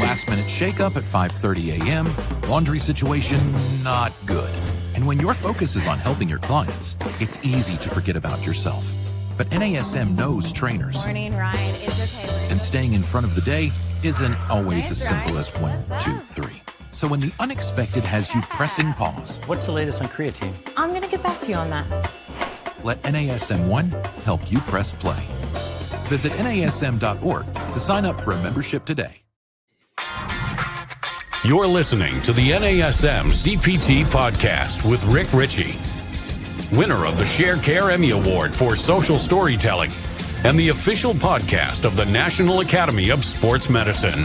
last-minute shake-up at 5:30 a.m., laundry situation not good. And when your focus is on helping your clients, it's easy to forget about yourself. But NASM knows trainers. Morning, Ryan. It's okay. And staying in front of the day isn't always as Ryan. simple as 1, 2, 3. So when the unexpected has you pressing pause, What's the latest on creatine? I'm going to get back to you on that. let NASM1 help you press play. Visit NASM.org to sign up for a membership today. You're listening to the NASM-CPT Podcast with Rick Richey, winner of the Share Care Emmy Award for Social Storytelling and the official podcast of the National Academy of Sports Medicine.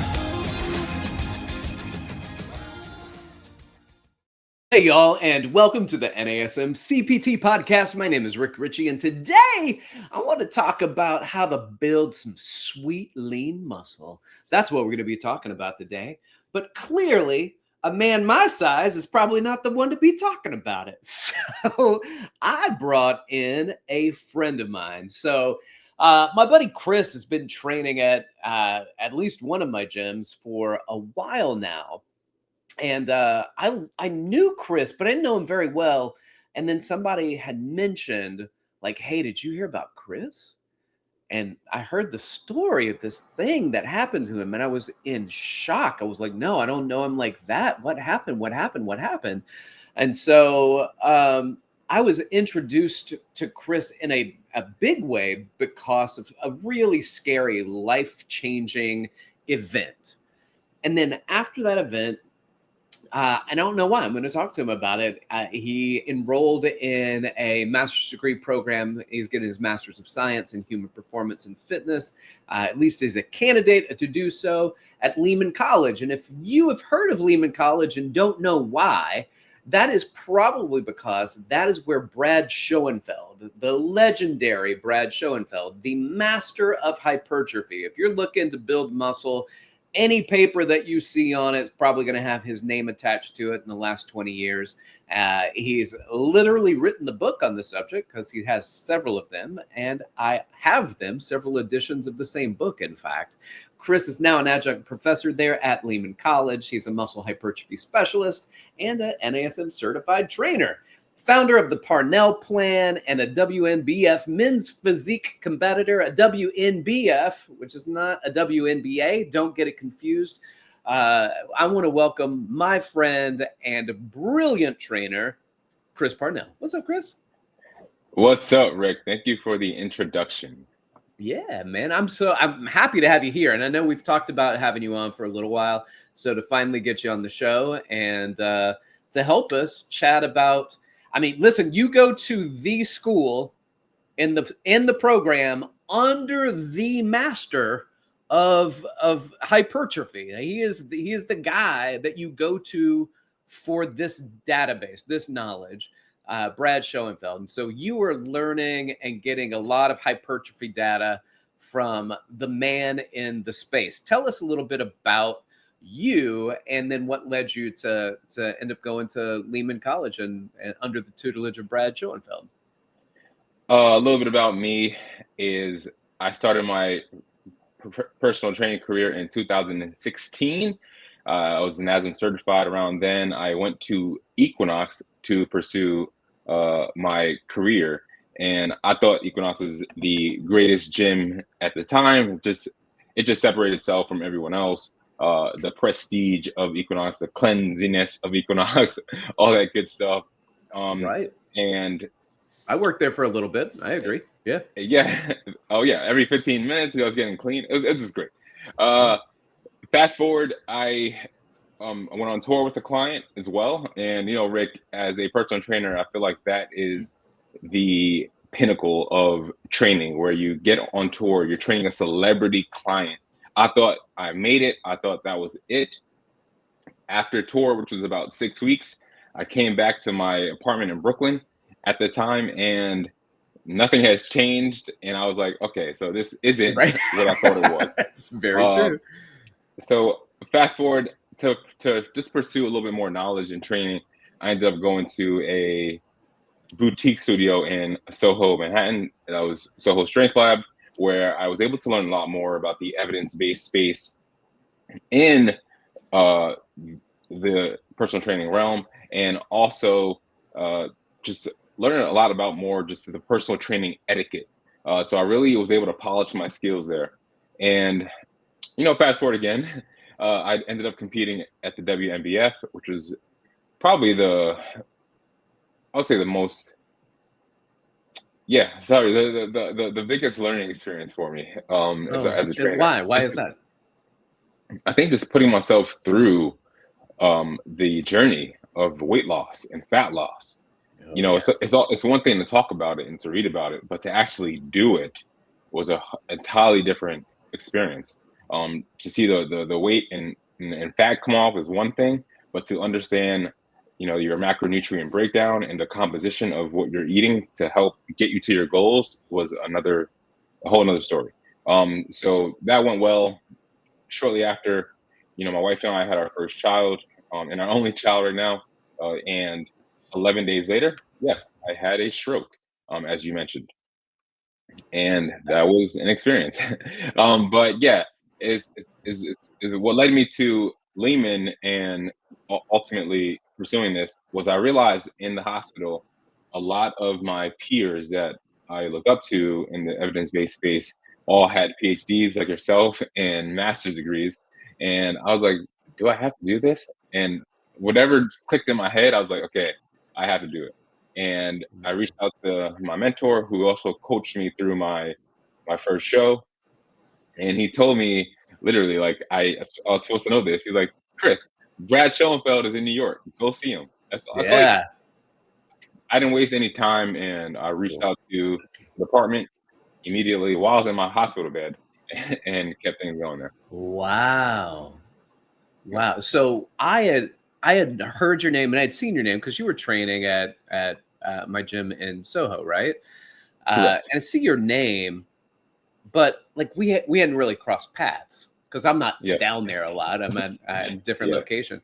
Hey y'all, and welcome to the NASM-CPT Podcast. My name is Rick Richey, and today I want to talk about how to build some sweet, lean muscle. That's what we're going to be talking about today. But clearly, a man my size is probably not the one to be talking about it. So I brought in a friend of mine. So my buddy Chris has been training at least one of my gyms for a while now. And I knew Chris, but I didn't know him very well. And then somebody had mentioned, like, hey, did you hear about Chris? And I heard the story of this thing that happened to him, and I was in shock. I was like, no, I don't know him like that. What happened? What happened? What happened? And so I was introduced to Chris in a big way because of a really scary, life-changing event. And then after that event, I don't know why. I'm going to talk to him about it. He enrolled in a master's degree program. He's getting his master's of science in human performance and fitness. At least he's a candidate to do so at Lehman College. And if you have heard of Lehman College and don't know why, that is probably because that is where Brad Shoenfeld, the legendary Brad Shoenfeld, the master of hypertrophy. If you're looking to build muscle, any paper that you see on it is probably going to have his name attached to it in the last 20 years. He's literally written the book on the subject because he has several of them, and I have them, several editions of the same book, in fact. Chris is now an adjunct professor there at Lehman College. He's a muscle hypertrophy specialist and an NASM certified trainer. Founder of the Parnell plan and a WNBF men's physique competitor, a WNBF, which is not a WNBA. Don't get it confused. I want to welcome my friend and brilliant trainer, Chris Parnell. What's up, Chris? What's up, Rick? Thank you for the introduction. Yeah, man. I'm happy to have you here. And I know we've talked about having you on for a little while. So to finally get you on the show and to help us chat about, I mean, listen, you go to the school in the program under the master of hypertrophy. He is the guy that you go to for this database, this knowledge, Brad Shoenfeld. And so you were learning and getting a lot of hypertrophy data from the man in the space. Tell us a little bit about you, and then what led you to end up going to Lehman College and under the tutelage of Brad Shoenfeld. A little bit about me is I started my personal training career in 2016. I was NASM certified around then. I went to Equinox to pursue my career, and I thought Equinox was the greatest gym at the time. It just separated itself from everyone else. The prestige of Equinox, the cleanliness of Equinox, all that good stuff. Right. And I worked there for a little bit. I agree. Yeah. Yeah. Oh, yeah. Every 15 minutes, I was getting clean. It was just great. Fast forward, I went on tour with the client as well. And, you know, Rick, as a personal trainer, I feel like that is the pinnacle of training, where you get on tour, you're training a celebrity client. I thought I made it. I thought that was it. After tour, which was about 6 weeks, I came back to my apartment in Brooklyn at the time, and nothing has changed. And I was like, okay, so this isn't right. what I thought it was. That's very true. So fast forward to just pursue a little bit more knowledge and training, I ended up going to a boutique studio in Soho, Manhattan. That was Soho Strength Lab, where I was able to learn a lot more about the evidence-based space in the personal training realm, and also just learning a lot about more just the personal training etiquette. So I really was able to polish my skills there. And, fast forward again, I ended up competing at the WNBF, which was probably I would say the most, the biggest learning experience for me as a trainer. Why? Why is that? I think just putting myself through the journey of weight loss and fat loss. It's one thing to talk about it and to read about it, but to actually do it was a entirely different experience. To see the weight and fat come off is one thing, but to understand, your macronutrient breakdown and the composition of what you're eating to help get you to your goals was a whole nother story. So that went well. Shortly after, my wife and I had our first child, and our only child right now, and 11 days later, yes, I had a stroke, as you mentioned, and that was an experience. But yeah, is what led me to Lehman and ultimately pursuing this was I realized in the hospital, a lot of my peers that I look up to in the evidence-based space all had PhDs like yourself and master's degrees, and I was like, do I have to do this? And whatever clicked in my head, I was like, okay, I have to do it. And I reached out to my mentor, who also coached me through my first show, and he told me literally, like, I was supposed to know this. He's like, Chris, Brad Schoenfeld is in New York. Go see him. That's like, I didn't waste any time, and I reached out to the department immediately while I was in my hospital bed and kept things going there. Wow. So I had heard your name and I'd seen your name because you were training at my gym in Soho, right? And I see your name, but like we hadn't really crossed paths because I'm not down there a lot. I'm at a different location.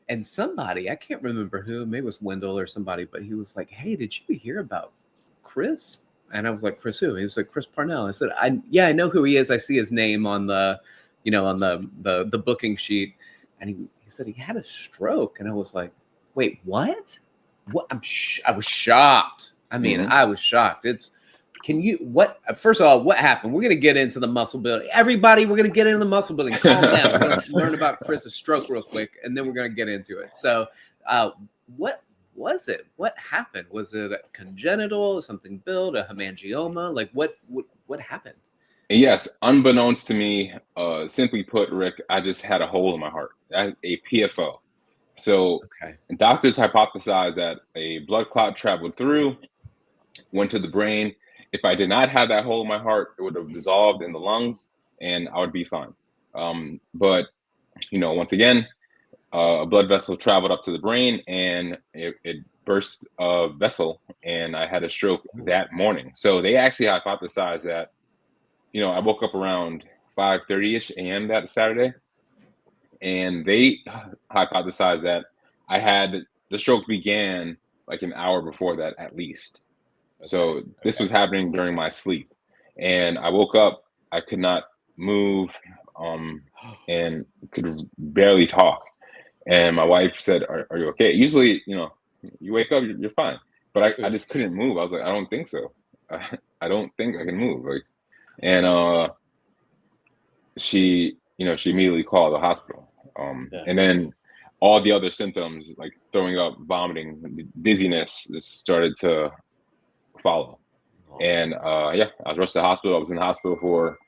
And somebody, I can't remember who, maybe it was Wendell or somebody, but he was like, hey, did you hear about Chris? And I was like, Chris who? He was like, Chris Parnell. I said, I know who he is. I see his name on the, on the booking sheet. And he said he had a stroke. And I was like, wait, what? What? I was shocked. I mean, I was shocked. First of all, what happened? We're going to get into the muscle building. Everybody, we're going to get into the muscle building. Calm down. We're going to learn about Chris's stroke real quick, and then we're going to get into it. So what was it? What happened? Was it congenital, something built, a hemangioma? Like what happened? Yes, unbeknownst to me, simply put, Rick, I just had a hole in my heart, a PFO. So doctors hypothesized that a blood clot traveled through, went to the brain. If I did not have that hole in my heart, it would have dissolved in the lungs and I would be fine. But, once again, a blood vessel traveled up to the brain and it burst a vessel and I had a stroke that morning. So they actually hypothesized that, I woke up around 5:30-ish a.m. that Saturday, and they hypothesized that the stroke began like an hour before that at least. So this was happening during my sleep, and I woke up, I could not move, and could barely talk. And my wife said, are you okay? Usually, you wake up, you're fine. But I just couldn't move. I was like, I don't think so. I don't think I can move. And she immediately called the hospital. And then all the other symptoms like throwing up, vomiting, dizziness just started to follow. And I was rushed to the hospital. I was in the hospital for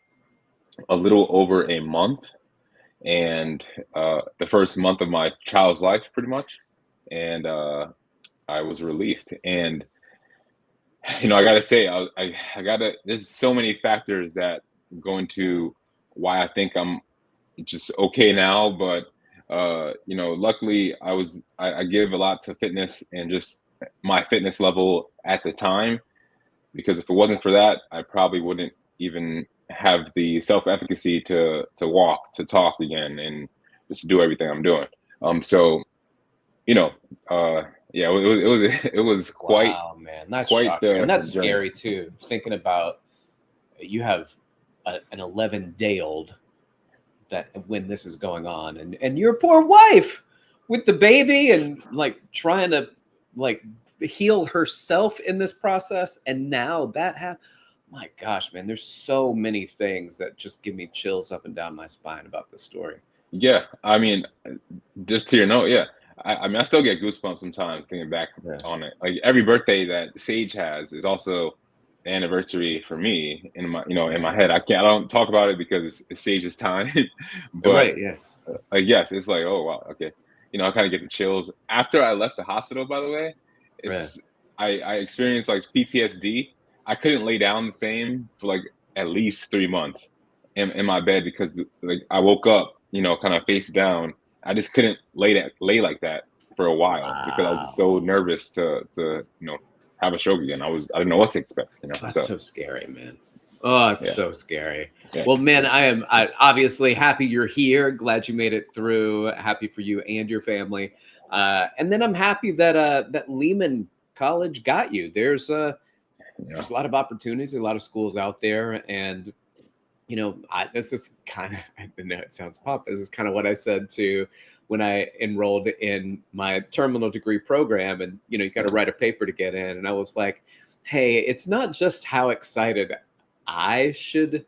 a little over a month, and the first month of my child's life, pretty much. And I was released. And I gotta say, there's so many factors that go into why I think I'm just okay now. But luckily I give a lot to fitness and just my fitness level at the time, because if it wasn't for that, I probably wouldn't even have the self-efficacy to walk, to talk again, and just do everything I'm doing. It was quite. Wow, man, that's quite shocking. And that's journey. scary too. Thinking about you have an 11-day-old that when this is going on, and your poor wife with the baby and like trying to like heal herself in this process, and now that happened. My gosh, man, there's so many things that just give me chills up and down my spine about this story. Yeah, I mean, just to your note, yeah. I mean, I still get goosebumps sometimes thinking back on it. Like every birthday that Sage has is also the anniversary for me in my, in my head. I don't talk about it because it's Sage's time, but Right, yeah. yes, it's like, oh wow, okay. I kind of get the chills after I left the hospital. By the way, I experienced like PTSD. I couldn't lay down the same for like at least 3 months in my bed because like I woke up, kind of face down. I just couldn't lay like that for a while because I was so nervous to have a stroke again. I didn't know what to expect. That's so scary, man. Oh, it's so scary. Yeah. Well, man, I'm obviously happy you're here. Glad you made it through. Happy for you and your family. And then I'm happy that Lehman College got you. There's a lot of opportunities, a lot of schools out there, and this is kind of, I know it sounds pop. This is kind of what I said to when I enrolled in my terminal degree program, and you got to write a paper to get in, and I was like, hey, it's not just how excited I should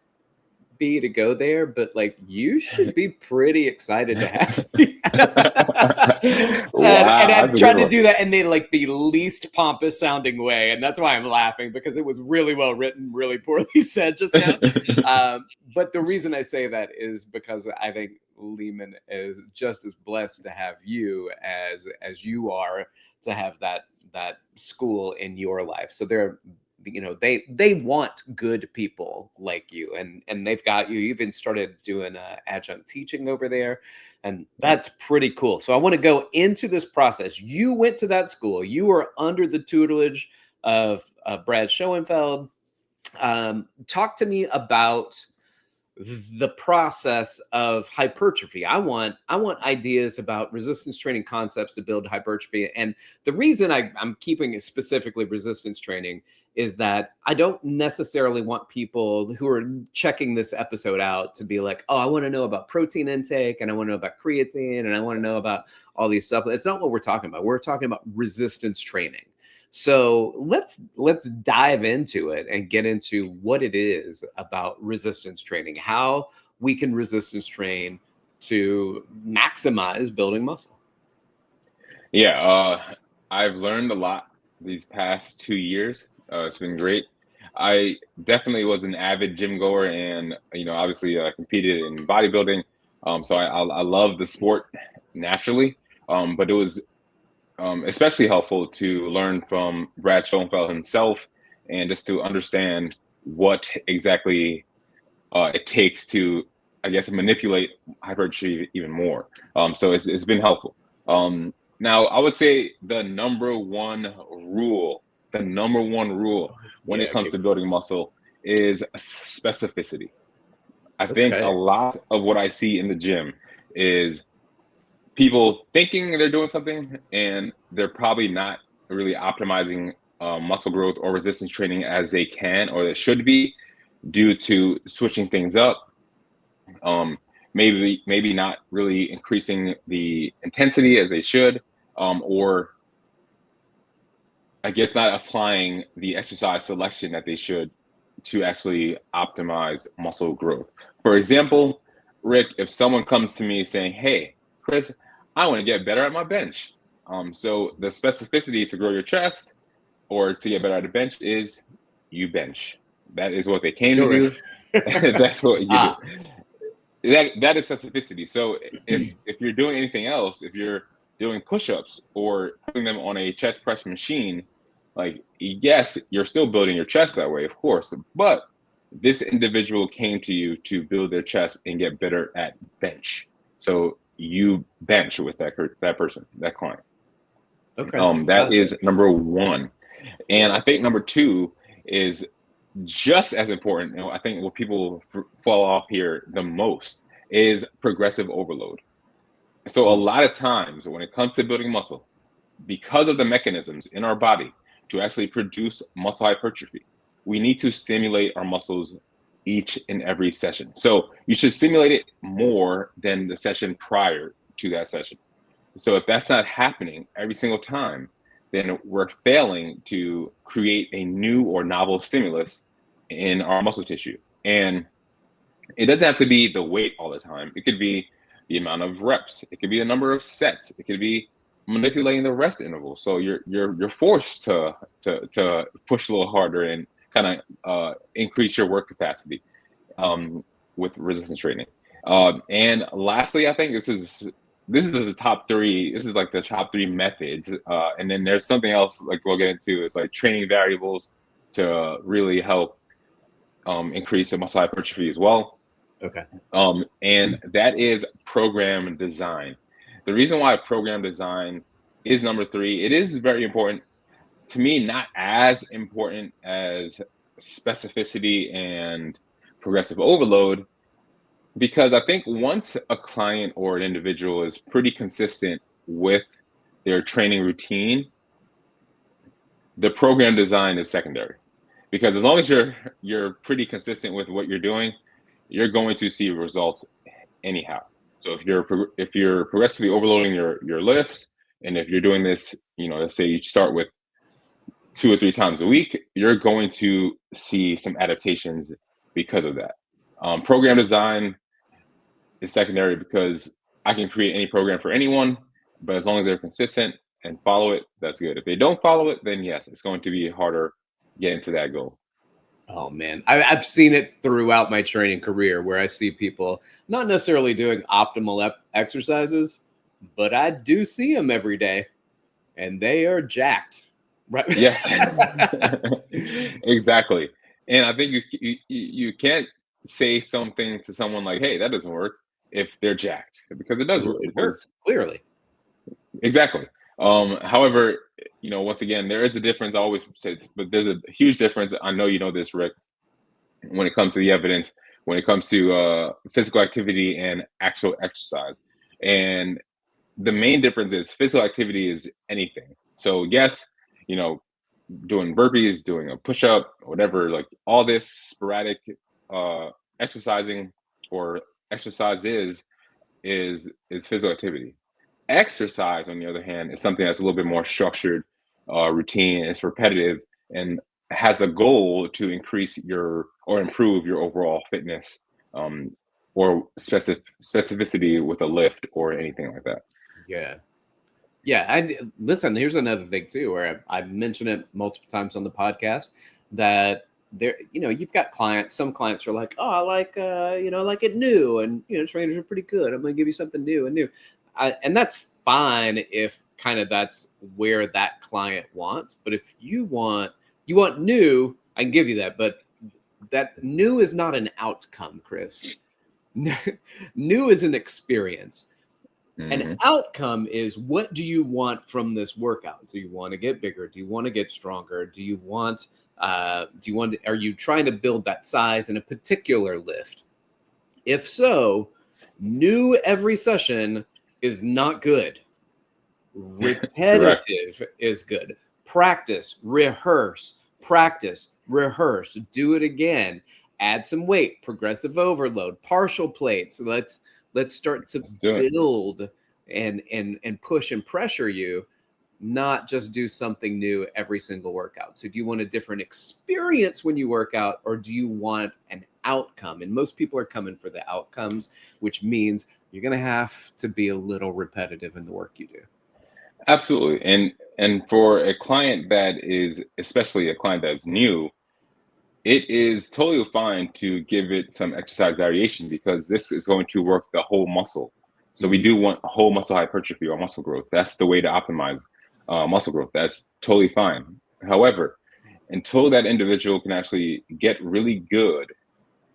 be to go there, but like you should be pretty excited to have me. and I tried to do that in the least pompous sounding way, and that's why I'm laughing, because it was really well written, really poorly said just now. But the reason I say that is because I think Lehman is just as blessed to have you as you are to have that school in your life. So they want good people like you, and they've got you. You even started doing adjunct teaching over there, and that's pretty cool. So I want to go into this process. You went to that school. You were under the tutelage of Brad Shoenfeld. Talk to me about the process of hypertrophy. I want ideas about resistance training concepts to build hypertrophy. And the reason I'm keeping it specifically resistance training is that I don't necessarily want people who are checking this episode out to be like, oh, I want to know about protein intake, and I want to know about creatine, and I want to know about all these supplements. It's not what we're talking about. We're talking about resistance training. So let's dive into it and get into what it is about resistance training, how we can resistance train to maximize building muscle. Yeah, I've learned a lot these past 2 years. It's been great. I definitely was an avid gym goer, and obviously competed in bodybuilding. So I love the sport naturally, but it was especially helpful to learn from Brad Shoenfeld himself, and just to understand what exactly it takes to, I guess, manipulate hypertrophy even more. So it's been helpful. Now, I would say the number one rule when it comes to building muscle is specificity. I think a lot of what I see in the gym is people thinking they're doing something, and they're probably not really optimizing muscle growth or resistance training as they can or they should be, due to switching things up. Maybe not really increasing the intensity as they should, or I guess not applying the exercise selection that they should to actually optimize muscle growth. For example, Rick, if someone comes to me saying, hey, Chris, I want to get better at my bench. So the specificity to grow your chest or to get better at the bench is you bench. That is what they came to do. That's what you do. That is specificity. So if you're doing anything else, if you're doing push-ups or putting them on a chest press machine, like, yes, you're still building your chest that way, of course, but this individual came to you to build their chest and get better at bench. So you bench with that person, that client. Okay. That is number one. And I think number two is just as important. I think what people fall off here the most is progressive overload. So a lot of times when it comes to building muscle, because of the mechanisms in our body to actually produce muscle hypertrophy, we need to stimulate our muscles each and every session. So you should stimulate it more than the session prior to that session. So if that's not happening every single time, then we're failing to create a new or novel stimulus in our muscle tissue. And it doesn't have to be the weight all the time. It could be the amount of reps. It could be the number of sets. It could be manipulating the rest interval. So you're forced to push a little harder and kind of increase your work capacity with resistance training. And lastly, I think this is the top three. This is like the top three methods. And then there's something else like we'll get into. It's like training variables to really help increase the muscle hypertrophy as well. Okay. And that is program design. The reason why program design is number 3, it is very important to me, not as important as specificity and progressive overload, because I think once a client or an individual is pretty consistent with their training routine, the program design is secondary. Because as long as you're pretty consistent with what you're doing, you're going to see results anyhow. So if you're progressively overloading your lifts, and if you're doing this, let's say you start with 2 or 3 times a week, you're going to see some adaptations because of that. Program design is secondary because I can create any program for anyone, but as long as they're consistent and follow it, that's good. If they don't follow it, then yes, it's going to be harder getting to that goal. Oh man, I've seen it throughout my training career where I see people not necessarily doing optimal exercises, but I do see them every day, and they are jacked. Right? Yes, exactly. And I think you can't say something to someone like, "Hey, that doesn't work," if they're jacked, because it does work. It works clearly. Exactly. However, once again, there is a difference. I always say, but there's a huge difference. I know you know this, Rick, when it comes to the evidence, when it comes to physical activity and actual exercise. And the main difference is physical activity is anything. So yes, doing burpees, doing a push-up, whatever, like all this sporadic exercising or exercise is physical activity. Exercise, on the other hand, is something that's a little bit more structured, routine, it's repetitive, and has a goal to increase or improve your overall fitness, or specificity with a lift or anything like that. Yeah. Listen, here's another thing too, where I've mentioned it multiple times on the podcast, that there, you've got clients. Some clients are like, "Oh, I like it new, and trainers are pretty good. I'm going to give you something new and new." And that's fine if kind of that's where that client wants. But if you want new, I can give you that. But that new is not an outcome, Chris. New is an experience. Mm-hmm. An outcome is, what do you want from this workout? Do you want to get bigger? Do you want to get stronger? Are you trying to build that size in a particular lift? If so, new every session is not good. Repetitive is good. Practice, rehearse, do it again. Add some weight, progressive overload, partial plates. Let's start to build and push and pressure you, not just do something new every single workout. So do you want a different experience when you work out, or do you want an outcome? And most people are coming for the outcomes, which means you're going to have to be a little repetitive in the work you do. Absolutely. And for a client that is, especially a client that's new, it is totally fine to give it some exercise variation, because this is going to work the whole muscle. So we do want whole muscle hypertrophy or muscle growth. That's the way to optimize muscle growth. That's totally fine. However, until that individual can actually get really good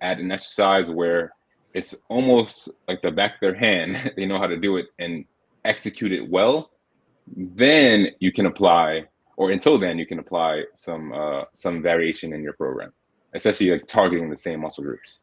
at an exercise where it's almost like the back of their hand, they know how to do it and execute it well, then you can apply, or until then you can apply some variation in your program, especially like targeting the same muscle groups.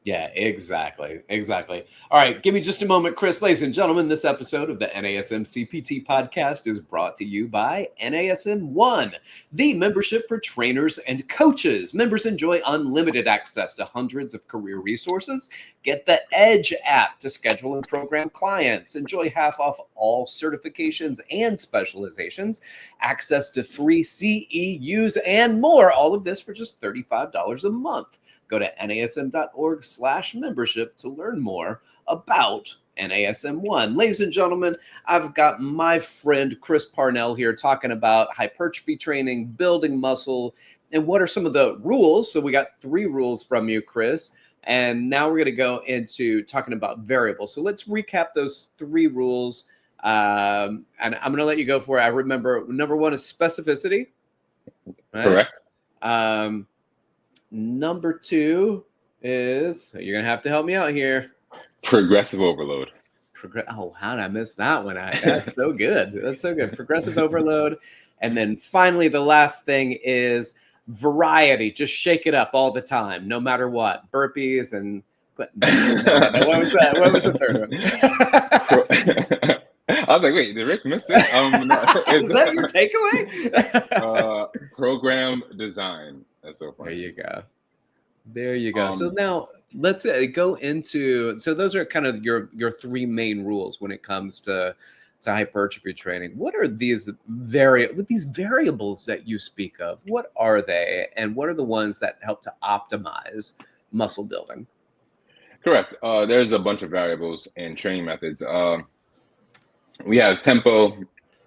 Yeah, exactly. Exactly. All right, give me just a moment, Chris. Ladies and gentlemen, this episode of the NASM CPT podcast is brought to you by NASM One, the membership for trainers and coaches. Members enjoy unlimited access to hundreds of career resources. Get the Edge app to schedule and program clients. Enjoy half off all certifications and specializations, access to free CEUs, and more. All of this for just $35 a month. Go to nasm.org/membership to learn more about NASM One. Ladies and gentlemen, I've got my friend Chris Parnell here talking about hypertrophy training, building muscle, and what are some of the rules. So we got 3 rules from you, Chris. And now we're going to go into talking about variables. So let's recap those 3 rules. And I'm going to let you go for it. I remember number 1 is specificity. Right? Correct. Number 2 is, you're going to have to help me out here. Progressive overload. Oh, how did I miss that one? That's so good. That's so good. Progressive overload. And then finally, the last thing is variety. Just shake it up all the time, no matter what. Burpees and what was that? What was the third one? I was like, wait, did Rick miss it? No, is that your takeaway? Program design. That's so funny. There you go. So now let's go into, so those are kind of your 3 main rules when it comes to hypertrophy training. What are these variables that you speak of? What are they? And what are the ones that help to optimize muscle building? Correct. There's a bunch of variables in training methods. We have tempo,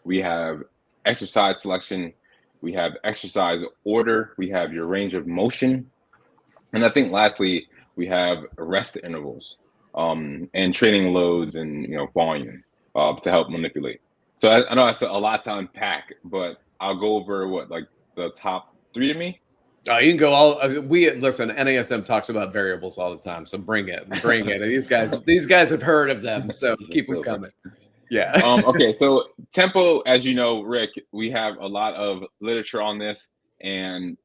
we have exercise selection, we have exercise order, we have your range of motion, and I think lastly we have rest intervals and training loads and volume to help manipulate. So I know that's a lot to unpack, but I'll go over the top 3 to me. Oh, you can go all. Listen. NASM talks about variables all the time, so bring it. These guys have heard of them, so keep them coming. Yeah. Okay, so tempo, as you know, Rick, we have a lot of literature on this, and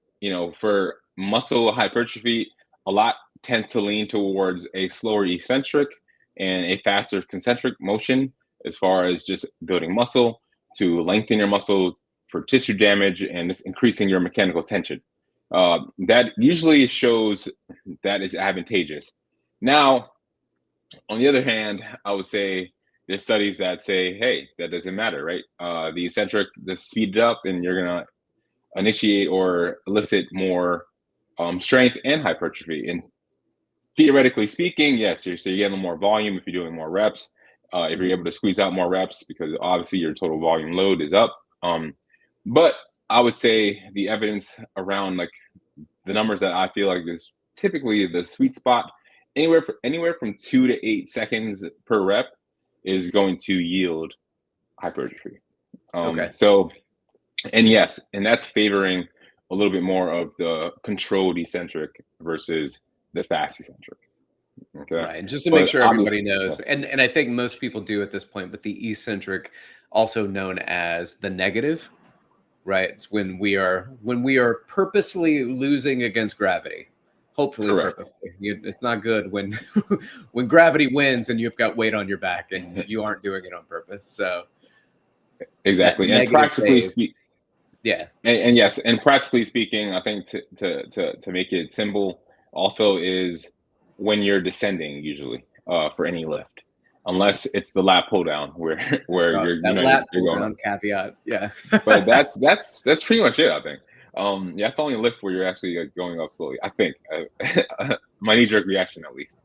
for muscle hypertrophy, a lot tend to lean towards a slower eccentric and a faster concentric motion, as far as just building muscle, to lengthen your muscle for tissue damage and just increasing your mechanical tension. That usually shows that is advantageous. Now, on the other hand, I would say there's studies that say, hey, that doesn't matter, right? The eccentric, just speed it up, and you're gonna initiate or elicit more strength and hypertrophy. And theoretically speaking, yes, you're getting more volume if you're doing more reps. If you're able to squeeze out more reps, because obviously your total volume load is up. But I would say the evidence around the numbers that I feel like is typically the sweet spot, anywhere from 2 to 8 seconds per rep is going to yield hypertrophy. Okay. So, and that's favoring a little bit more of the controlled eccentric versus the fast eccentric. Okay. Right. And just to make sure everybody knows, and I think most people do at this point, but the eccentric, also known as the negative, right? It's when we are purposely losing against gravity. Hopefully, correct. Purposely. It's not good when when gravity wins and you've got weight on your back and you aren't doing it on purpose. So exactly, and practically speaking, yeah, and yes, and practically speaking, I think to make it simple, also is when you're descending usually for any lift, unless it's the lat pull down where you're going caveat, yeah. But that's pretty much it, I think. That's the only lift where you're actually going up slowly, I think. My knee-jerk reaction, at least.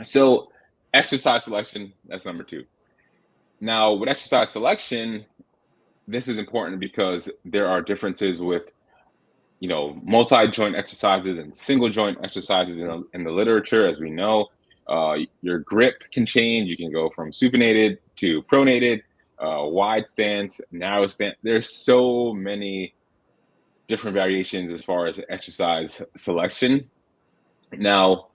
So exercise selection, that's number 2. Now, with exercise selection, this is important because there are differences with, multi-joint exercises and single-joint exercises in the literature, as we know. Your grip can change. You can go from supinated to pronated, wide stance, narrow stance. There's so many different variations as far as exercise selection. Now,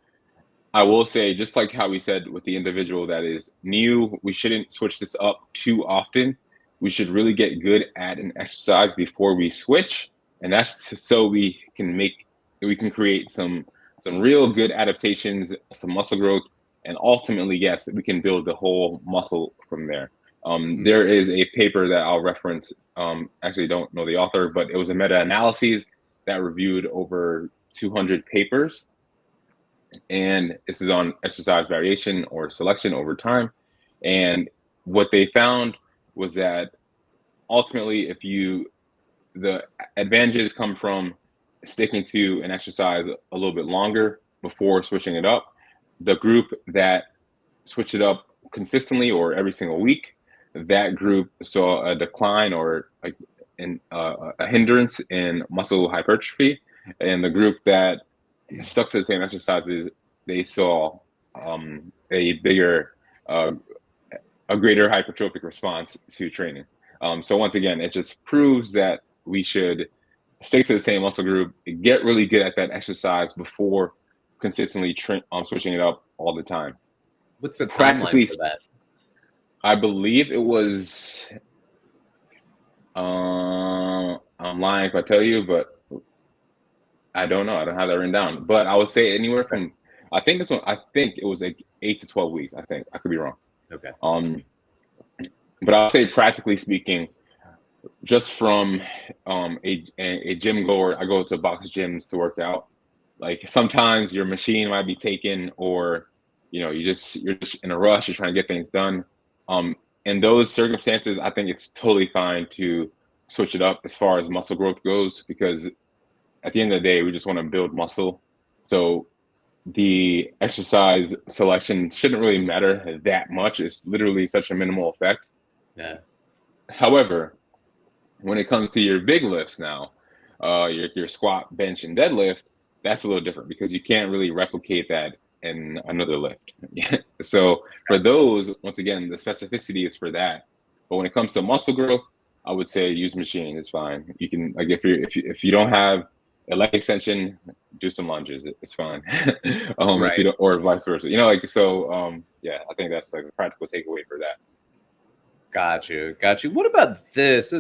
I will say, just like how we said with the individual that is new, we shouldn't switch this up too often. We should really get good at an exercise before we switch. And that's so we can create some some real good adaptations, some muscle growth, and ultimately, yes, we can build the whole muscle from there. There is a paper that I'll reference. Actually, don't know the author, but it was a meta-analysis that reviewed over 200 papers, and this is on exercise variation or selection over time. And what they found was that ultimately, the advantages come from sticking to an exercise a little bit longer before switching it up. The group that switched it up consistently or every single week, that group saw a decline or a hindrance in muscle hypertrophy. And the group that stuck to the same exercises, they saw a greater hypertrophic response to training. So once again, it just proves that we should stick to the same muscle group, get really good at that exercise before consistently switching it up all the time. What's the timeline for that? I believe it was, I'm lying if I tell you, but I don't know. I don't have that written down. But I would say anywhere from, I think it was like 8 to 12 weeks. I think I could be wrong. Okay. But I'll say practically speaking, just from a gym goer, I go to box gyms to work out. Like sometimes your machine might be taken, or you're just in a rush. You're trying to get things done. In those circumstances, I think it's totally fine to switch it up as far as muscle growth goes, because at the end of the day, we just want to build muscle. So the exercise selection shouldn't really matter that much. It's literally such a minimal effect. Yeah. However, when it comes to your big lifts now, your squat, bench, and deadlift, that's a little different because you can't really replicate that in another lift. So for those, once again, the specificity is for that. But when it comes to muscle growth, I would say use machine. It's fine. You can, like, if you don't have a leg extension, do some lunges. It's fine. Right. If you don't, or vice versa. Yeah, I think that's like a practical takeaway for that. Got you. What about this?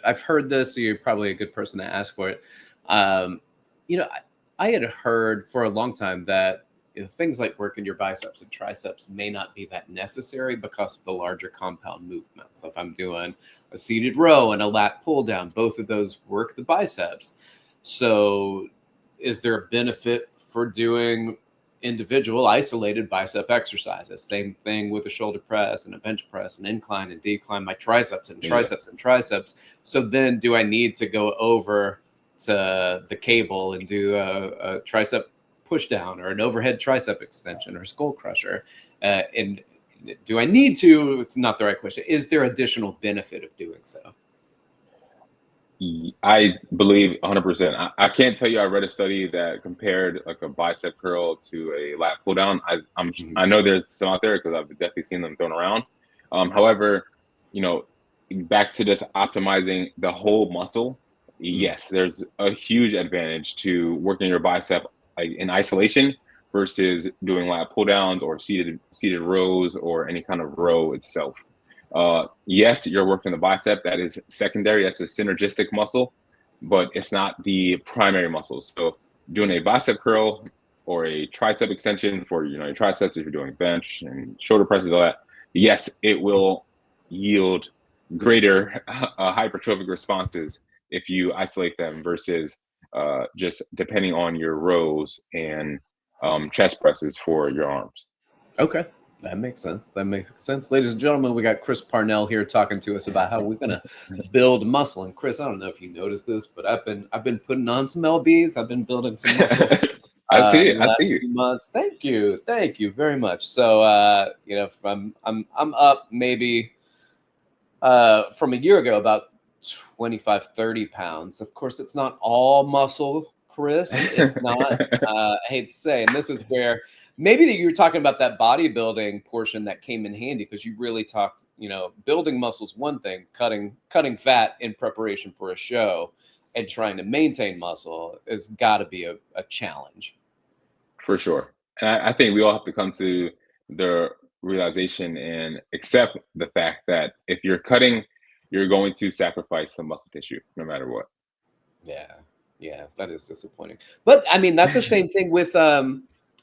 I've heard this, so you're probably a good person to ask for it. I had heard for a long time that things like working your biceps and triceps may not be that necessary because of the larger compound movements. So if I'm doing a seated row and a lat pull down, both of those work the biceps. So is there a benefit for doing individual isolated bicep exercises? Same thing with a shoulder press and a bench press and incline and decline, my triceps and triceps and triceps. So then do I need to go over to the cable and do a tricep push down or an overhead tricep extension or skull crusher? And do I need to? It's not the right question. Is there additional benefit of doing so? I believe 100%. I can't tell you I read a study that compared like a bicep curl to a lat pull down. I know there's some out there because I've definitely seen them thrown around. However, back to this optimizing the whole muscle. Yes, there's a huge advantage to working your bicep in isolation versus doing lat pull downs or seated rows or any kind of row itself. Yes, you're working the bicep. That is secondary. That's a synergistic muscle, but it's not the primary muscle. So doing a bicep curl or a tricep extension for your triceps, if you're doing bench and shoulder presses, all that, yes, it will yield greater hypertrophic responses if you isolate them versus just depending on your rows and chest presses for your arms. Okay. That makes sense. Ladies and gentlemen, we got Chris Parnell here talking to us about how we're going to build muscle. And Chris, I don't know if you noticed this, but I've been putting on some LBs. I've been building some muscle. I see it. Few months. Thank you very much. So, I'm up maybe from a year ago about 25, 30 pounds. Of course, it's not all muscle, Chris. It's not. I hate to say, and this is where maybe that you're talking about that bodybuilding portion that came in handy because you really talked, building muscles one thing, cutting fat in preparation for a show and trying to maintain muscle has got to be a challenge. For sure. And I think we all have to come to the realization and accept the fact that if you're cutting, you're going to sacrifice some muscle tissue no matter what. Yeah. Yeah, that is disappointing. But I mean, that's the same thing with I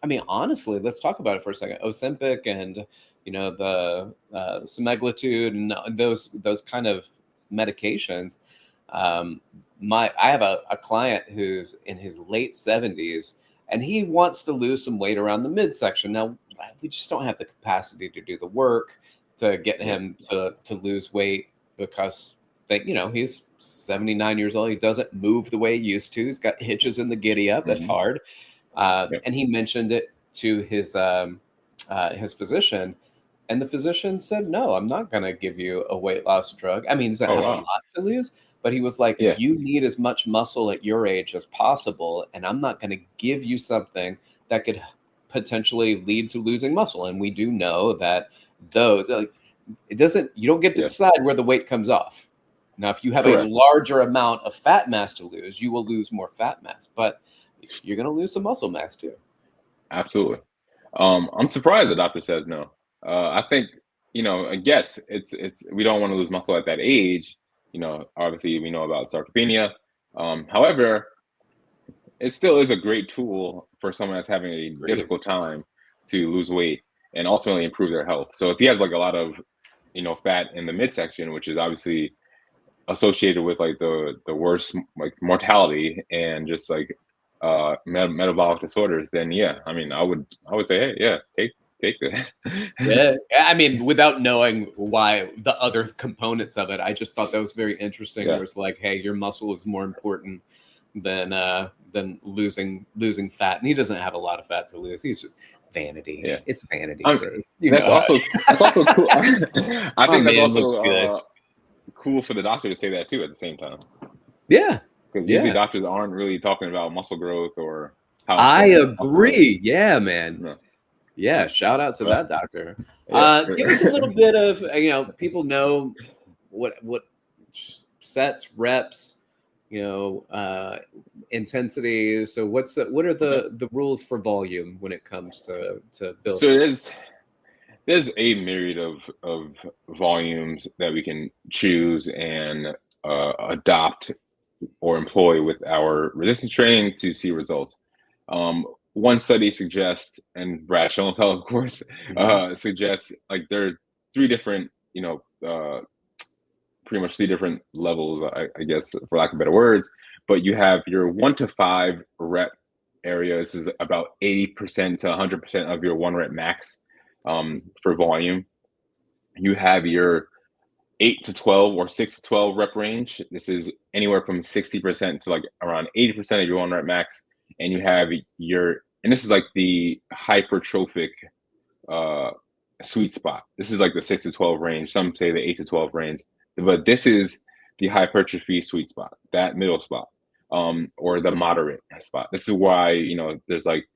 mean, honestly, let's talk about it for a second. Ozempic and the semaglutide and those kind of medications. I have a client who's in his late 70s and he wants to lose some weight around the midsection. Now, we just don't have the capacity to do the work to get him to lose weight because he's 79 years old. He doesn't move the way he used to. He's got hitches in the giddy up. That's hard. And he mentioned it to his physician, and the physician said, "No, I'm not going to give you a weight loss drug." I mean, he's not have a lot to lose, but he was like, "You need as much muscle at your age as possible, and I'm not going to give you something that could potentially lead to losing muscle." And we do know that you don't get to decide where the weight comes off. Now, if you have a larger amount of fat mass to lose, you will lose more fat mass, but you're going to lose some muscle mass too. Absolutely. I'm surprised the doctor says no. I think, I guess it's we don't want to lose muscle at that age. Obviously we know about sarcopenia. However, it still is a great tool for someone that's having a difficult time to lose weight and ultimately improve their health. So if he has like a lot of, fat in the midsection, which is obviously associated with like the worst like mortality and just like metabolic disorders, then I mean, I would say, hey, take that. Yeah, I mean, without knowing why the other components of it, I just thought that was very interesting. It was like, hey, your muscle is more important than losing fat, and he doesn't have a lot of fat to lose. He's vanity. Yeah, it's vanity. That's also cool. I think that's also cool for the doctor to say that too at the same time. Yeah. Because usually doctors aren't really talking about muscle growth or how. I agree. Yeah, man. Yeah. Shout out to that doctor. Give us a little bit of, people know what sets, reps, intensity. So what are the rules for volume when it comes to building? So there's a myriad of volumes that we can choose and adopt or employ with our resistance training to see results. One study suggests, and Brad Schoenfeld, of course, suggests like there are three different, pretty much three different levels, I guess, for lack of better words. But you have your 1 to 5 rep area. This is about 80% to 100% of your 1 rep max for volume. You have your 8 to 12 or 6 to 12 rep range. This is anywhere from 60% to like around 80% of your 1 rep max. And you have and this is like the hypertrophic sweet spot. This is like the 6 to 12 range. Some say the 8 to 12 range, but this is the hypertrophy sweet spot, that middle spot, or the moderate spot. This is why, there's like,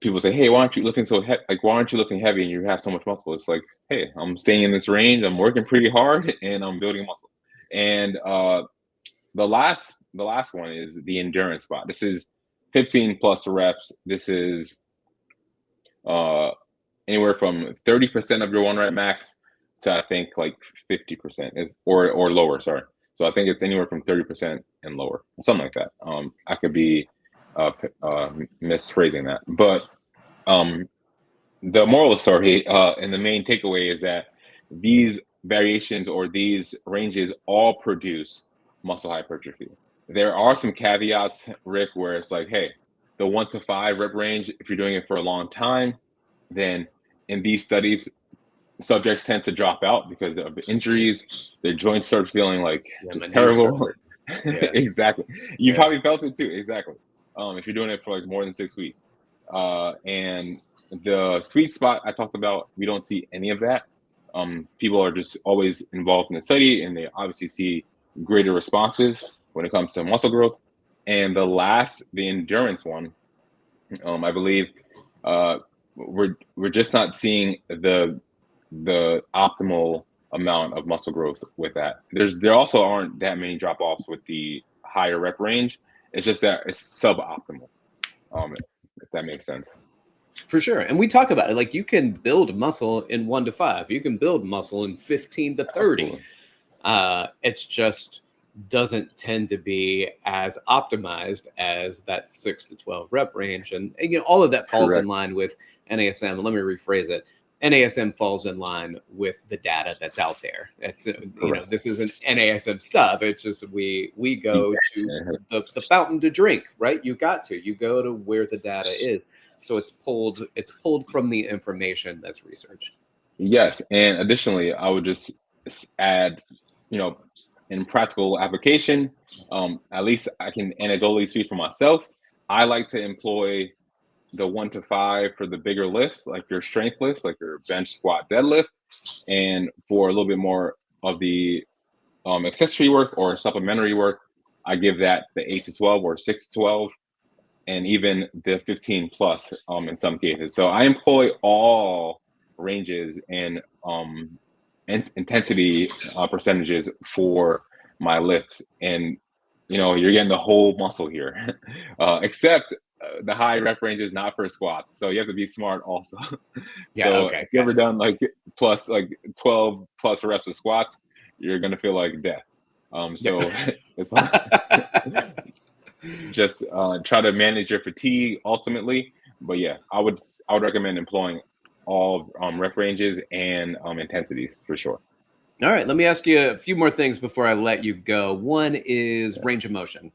people say, hey, why aren't you looking so why aren't you looking heavy and you have so much muscle? It's like, hey, I'm staying in this range. I'm working pretty hard and I'm building muscle. And the last one is the endurance spot. This is 15 plus reps. This is anywhere from 30% of your 1 rep max to I think like 50% or lower. Sorry. So I think it's anywhere from 30% and lower, something like that. I could be misphrasing that, but the moral of the story and the main takeaway is that these variations or these ranges all produce muscle hypertrophy. There are some caveats, Rick, where it's like, hey, the 1 to 5 rep range, if you're doing it for a long time, then in these studies, subjects tend to drop out because of injuries. Their joints start feeling like just terrible. Exactly. You probably felt it too. Exactly. If you're doing it for like more than 6 weeks. And the sweet spot I talked about, we don't see any of that. People are just always involved in the study and they obviously see greater responses when it comes to muscle growth. And the endurance one, I believe we're just not seeing the optimal amount of muscle growth with that. There also aren't that many drop-offs with the higher rep range. It's just that it's suboptimal, if that makes sense. For sure. And we talk about it, like you can build muscle in 1 to 5. You can build muscle in 15 to 30. It's just doesn't tend to be as optimized as that 6 to 12 rep range. And all of that falls in line with NASM. Let me rephrase it. NASM falls in line with the data that's out there. It's, this isn't NASM stuff. It's just we go to the fountain to drink, right? You go to where the data is. So it's pulled from the information that's researched. Yes. And additionally, I would just add, in practical application, at least I can anecdotally speak for myself. I like to employ the 1 to 5 for the bigger lifts, like your strength lifts, like your bench, squat, deadlift. And for a little bit more of the accessory work or supplementary work, I give that the 8 to 12 or 6 to 12, and even the 15 plus in some cases. So I employ all ranges and intensity percentages for my lifts. And, you're getting the whole muscle here, except the high rep range is not for squats. So you have to be smart also. If you ever done like 12 plus reps of squats, you're going to feel like death. It's just try to manage your fatigue ultimately. But yeah, I would recommend employing all rep ranges and intensities for sure. All right, let me ask you a few more things before I let you go. One is range of motion.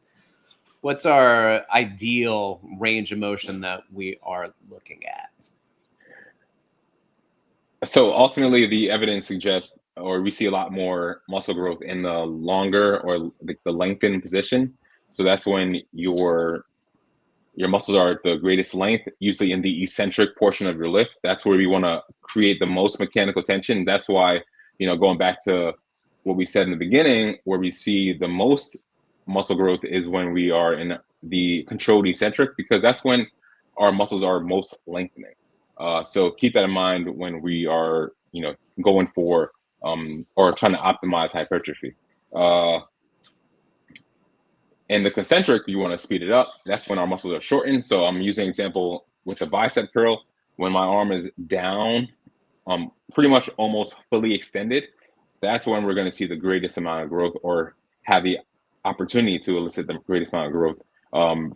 What's our ideal range of motion that we are looking at? So ultimately, the evidence suggests, or we see a lot more muscle growth in the longer or the lengthened position. So that's when your muscles are at the greatest length, usually in the eccentric portion of your lift. That's where we want to create the most mechanical tension. That's why, going back to what we said in the beginning, where we see the most muscle growth is when we are in the controlled eccentric, because that's when our muscles are most lengthening. So keep that in mind when we are, going for or trying to optimize hypertrophy. In the concentric, you want to speed it up. That's when our muscles are shortened. So I'm using an example with a bicep curl. When my arm is down, pretty much almost fully extended, that's when we're going to see the greatest amount of growth, or have the opportunity to elicit the greatest amount of growth,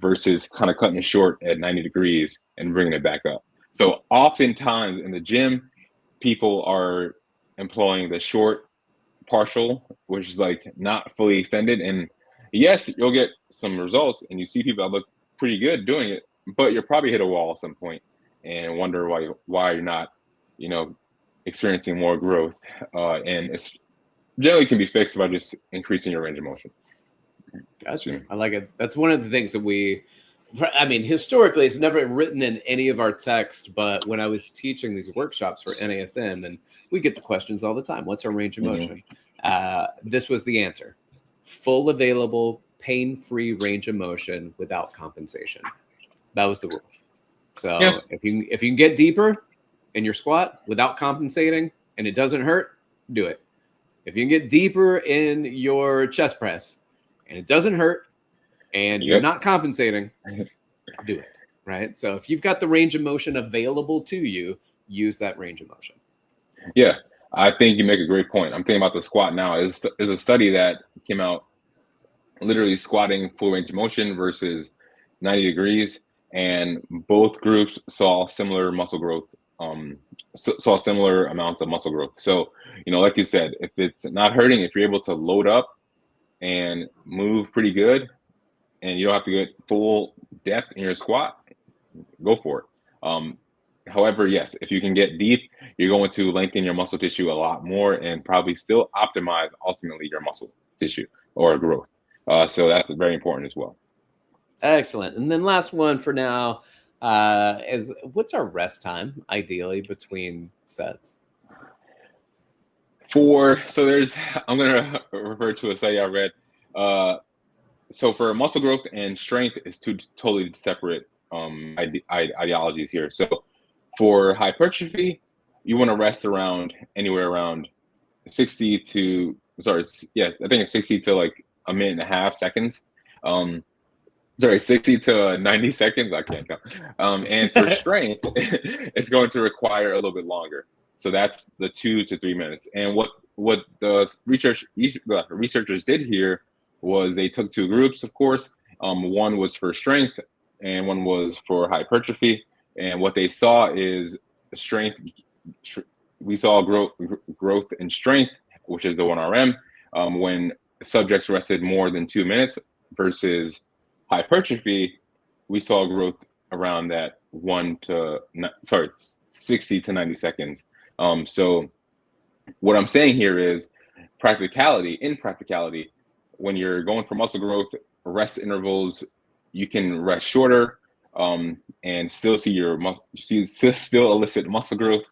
versus kind of cutting it short at 90 degrees and bringing it back up. So oftentimes in the gym, people are employing the short partial, which is like not fully extended. And yes, you'll get some results and you see people that look pretty good doing it, but you'll probably hit a wall at some point and wonder why you're not, experiencing more growth. And it's generally can be fixed by just increasing your range of motion. Gotcha. I like it. That's one of the things that historically it's never written in any of our text, but when I was teaching these workshops for NASM, and we get the questions all the time, what's our range of motion? This was the answer. Full available, pain-free range of motion without compensation. That was the rule. So if you can get deeper in your squat without compensating and it doesn't hurt, do it. If you can get deeper in your chest press and it doesn't hurt and you're not compensating, do it, right? So if you've got the range of motion available to you, use that range of motion. Yeah, I think you make a great point. I'm thinking about the squat now. There's a study that came out literally squatting full range of motion versus 90 degrees, and both groups saw similar muscle growth, saw similar amounts of muscle growth. So, like you said, if it's not hurting, if you're able to load up and move pretty good, and you don't have to get full depth in your squat, go for it. However, yes, if you can get deep, you're going to lengthen your muscle tissue a lot more and probably still optimize ultimately your muscle tissue or growth. So that's very important as well. Excellent. And then last one for now is, what's our rest time ideally between sets? I'm going to refer to a study I read. So for muscle growth and strength is two totally separate ideologies here. So for hypertrophy, you want to rest anywhere around 60 to like a minute and a half seconds. 60 to 90 seconds. I can't count. And for strength, it's going to require a little bit longer. So that's the 2 to 3 minutes. And what the researchers did here was they took two groups, of course. One was for strength and one was for hypertrophy. And what they saw is strength. We saw growth in strength, which is the 1RM, when subjects rested more than 2 minutes, versus hypertrophy, we saw growth around that 60 to 90 seconds. So what I'm saying here is in practicality, when you're going for muscle growth, rest intervals, you can rest shorter, and still see your still elicit muscle growth.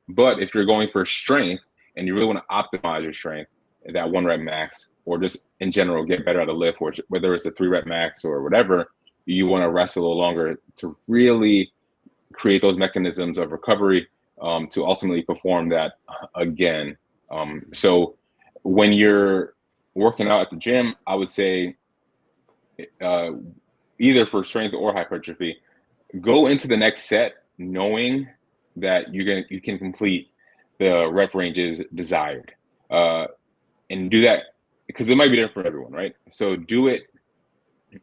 But if you're going for strength and you really want to optimize your strength, that 1 rep max, or just in general get better at a lift, or whether it's a 3 rep max or whatever, you want to rest a little longer to really create those mechanisms of recovery, to ultimately perform that again. So when you're working out at the gym, I would say either for strength or hypertrophy, go into the next set knowing that you can complete the rep ranges desired, and do that because it might be different for everyone, right? So do it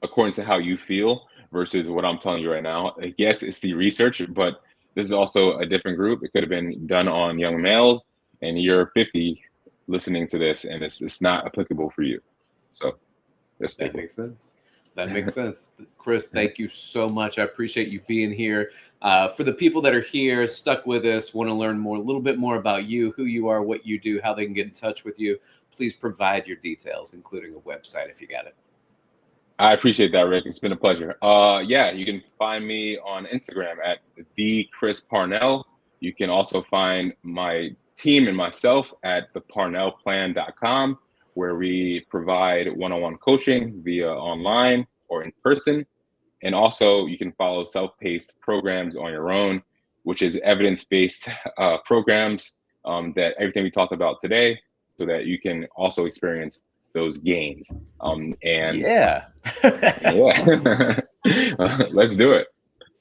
according to how you feel versus what I'm telling you right now. Yes, it's the research, but this is also a different group. It could have been done on young males, and you're 50 listening to this, and it's not applicable for you. So that makes sense. That makes sense. Chris, thank you so much. I appreciate you being here. For the people that are here, stuck with us, want to learn a little bit more about you, who you are, what you do, how they can get in touch with you, please provide your details, including a website if you got it. I appreciate that, Rick. It's been a pleasure. Yeah, you can find me on Instagram at @Parnell. You can also find my team and myself at theparnellplan.com, where we provide one-on-one coaching via online or in person. And also you can follow self-paced programs on your own, which is evidence-based programs, that everything we talked about today, so that you can also experience those gains. Yeah. Let's do it.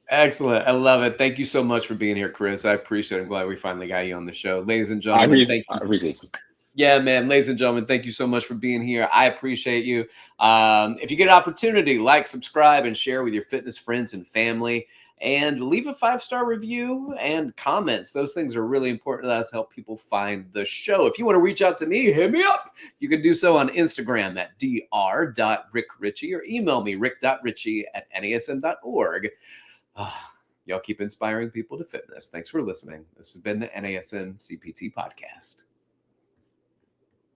Excellent. I love it. Thank you so much for being here, Chris. I appreciate it. I'm glad we finally got you on the show. Ladies and gentlemen, I appreciate you. Yeah, man. Ladies and gentlemen, thank you so much for being here. I appreciate you. If you get an opportunity, like, subscribe, and share with your fitness friends and family. And leave a 5-star review and comments. Those things are really important to us, help people find the show. If you want to reach out to me, hit me up. You can do so on Instagram at dr.rickrichey, or email me, rick.richey@nasm.org. Y'all keep inspiring people to fitness. Thanks for listening. This has been the NASM CPT Podcast.